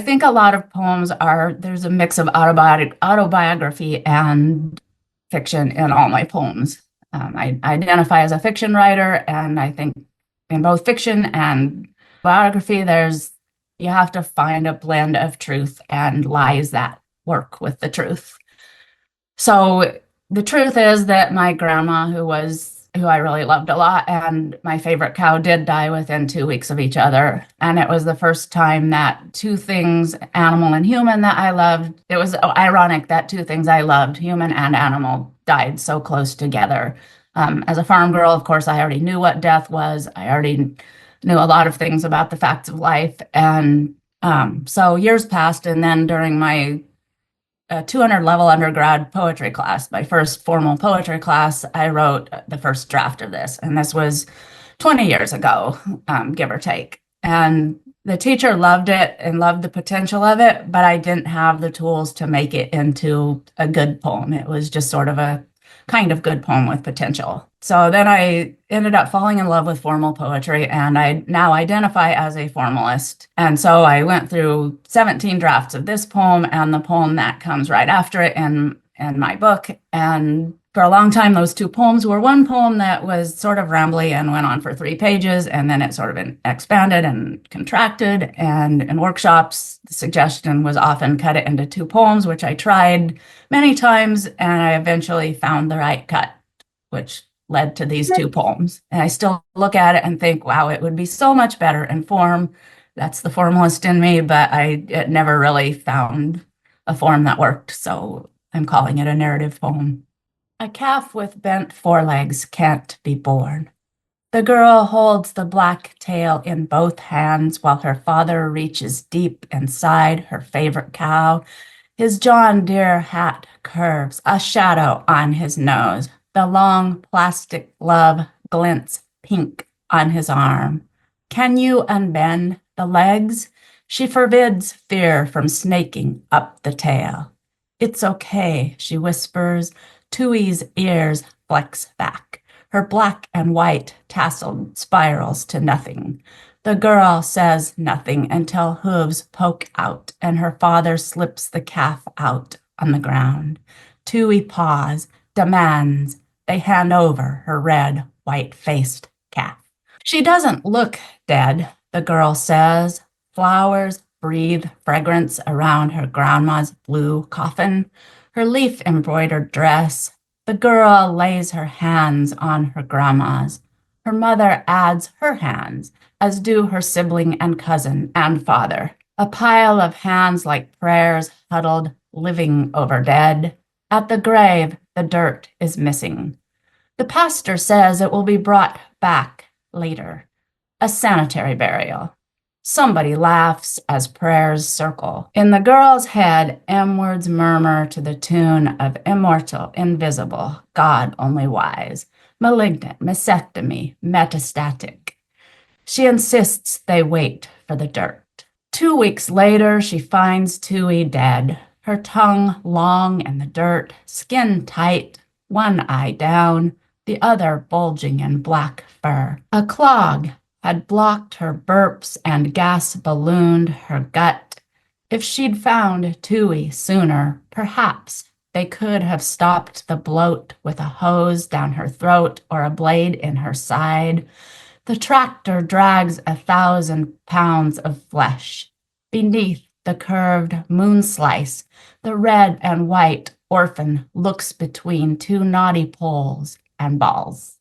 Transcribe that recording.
think a lot of poems there's a mix of autobiography and fiction in all my poems. I identify as a fiction writer, and I think in both fiction and biography, you have to find a blend of truth and lies that work with the truth. So the truth is that my grandma, who I really loved a lot, and my favorite cow did die within 2 weeks of each other. And it was the first time that two things, animal and human, that I loved. It was ironic that two things I loved, human and animal, died so close together. As a farm girl, of course, I already knew what death was. I already knew a lot of things about the facts of life. And so years passed, and then during my 200 level undergrad poetry class, my first formal poetry class, I wrote the first draft of this. And this was 20 years ago, give or take. And the teacher loved it and loved the potential of it, but I didn't have the tools to make it into a good poem. It was just sort of a kind of good poem with potential. So then I ended up falling in love with formal poetry, and I now identify as a formalist. And so I went through 17 drafts of this poem and the poem that comes right after it in my book. And for a long time, those two poems were one poem that was sort of rambly and went on for 3 pages, and then it sort of expanded and contracted. And in workshops, the suggestion was often cut it into two poems, which I tried many times, and I eventually found the right cut, which led to these two poems. And I still look at it and think, wow, it would be so much better in form. That's the formalist in me, but it never really found a form that worked. So I'm calling it a narrative poem. A calf with bent forelegs can't be born. The girl holds the black tail in both hands while her father reaches deep inside her favorite cow. His John Deere hat curves, a shadow on his nose. The long plastic glove glints pink on his arm. Can you unbend the legs? She forbids fear from snaking up the tail. It's okay, she whispers. Tui's ears flex back. Her black and white tasseled spirals to nothing. The girl says nothing until hooves poke out and her father slips the calf out on the ground. Tui paws, demands. They hand over her red, white-faced calf. She doesn't look dead, the girl says. Flowers breathe fragrance around her grandma's blue coffin, her leaf-embroidered dress. The girl lays her hands on her grandma's. Her mother adds her hands, as do her sibling and cousin and father. A pile of hands like prayers huddled, living over dead. At the grave, the dirt is missing. The pastor says it will be brought back later. A sanitary burial. Somebody laughs as prayers circle. In the girl's head, M-words murmur to the tune of immortal, invisible, God only wise, malignant, mastectomy, metastatic. She insists they wait for the dirt. 2 weeks later, she finds Tui dead, her tongue long in the dirt, skin tight, one eye down, the other bulging in black fur. A clog had blocked her burps and gas ballooned her gut. If she'd found Tui sooner, perhaps they could have stopped the bloat with a hose down her throat or a blade in her side. The tractor drags 1,000 pounds of flesh. Beneath the curved moon slice, the red and white orphan looks between two knotty poles and balls.